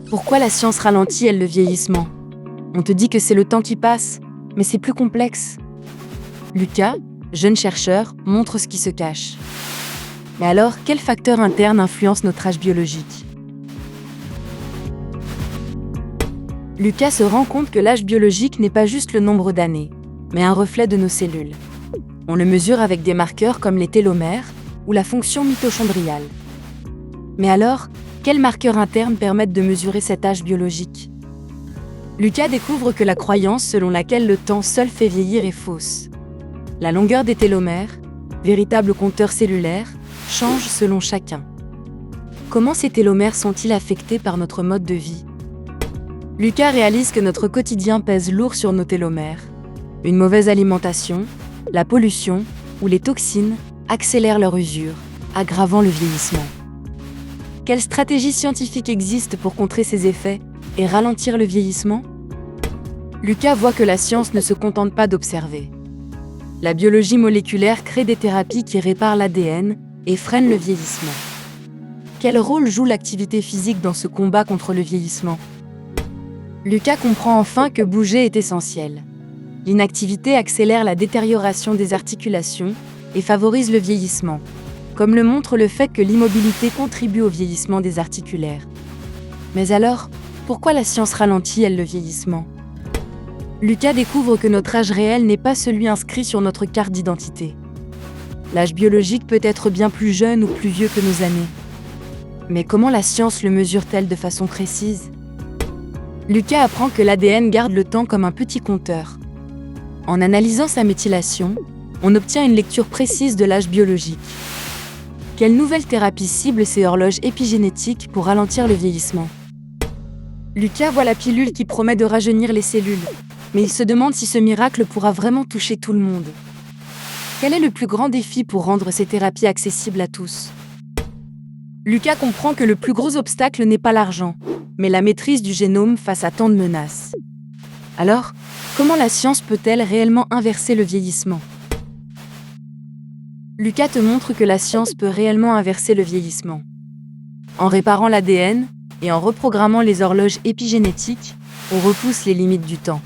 Pourquoi la science ralentit, elle, le vieillissement? On te dit que c'est le temps qui passe, mais c'est plus complexe. Lucas, jeune chercheur, montre ce qui se cache. Mais alors, quel facteur interne influence notre âge biologique? Lucas se rend compte que l'âge biologique n'est pas juste le nombre d'années, mais un reflet de nos cellules. On le mesure avec des marqueurs comme les télomères ou la fonction mitochondriale. Mais alors, quels marqueurs internes permettent de mesurer cet âge biologique? Lucas découvre que la croyance selon laquelle le temps seul fait vieillir est fausse. La longueur des télomères, véritable compteur cellulaire, change selon chacun. Comment ces télomères sont-ils affectés par notre mode de vie? Lucas réalise que notre quotidien pèse lourd sur nos télomères. Une mauvaise alimentation, la pollution ou les toxines accélèrent leur usure, aggravant le vieillissement. Quelles stratégies scientifiques existent pour contrer ces effets et ralentir le vieillissement? Lucas voit que la science ne se contente pas d'observer. La biologie moléculaire crée des thérapies qui réparent l'ADN et freinent le vieillissement. Quel rôle joue l'activité physique dans ce combat contre le vieillissement? Lucas comprend enfin que bouger est essentiel. L'inactivité accélère la détérioration des articulations et favorise le vieillissement, comme le montre le fait que l'immobilité contribue au vieillissement des articulaires. Mais alors, pourquoi la science ralentit, elle, le vieillissement? Lucas découvre que notre âge réel n'est pas celui inscrit sur notre carte d'identité. L'âge biologique peut être bien plus jeune ou plus vieux que nos années. Mais comment la science le mesure-t-elle de façon précise? Lucas apprend que l'ADN garde le temps comme un petit compteur. En analysant sa méthylation, on obtient une lecture précise de l'âge biologique. Quelle nouvelle thérapie cible ces horloges épigénétiques pour ralentir le vieillissement? Lucas voit la pilule qui promet de rajeunir les cellules, mais il se demande si ce miracle pourra vraiment toucher tout le monde. Quel est le plus grand défi pour rendre ces thérapies accessibles à tous? Lucas comprend que le plus gros obstacle n'est pas l'argent, mais la maîtrise du génome face à tant de menaces. Alors, comment la science peut-elle réellement inverser le vieillissement? Lucas te montre que la science peut réellement inverser le vieillissement. En réparant l'ADN et en reprogrammant les horloges épigénétiques, on repousse les limites du temps.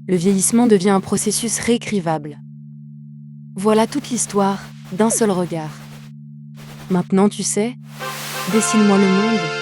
Le vieillissement devient un processus réécrivable. Voilà toute l'histoire d'un seul regard. Maintenant tu sais, dessine-moi le monde.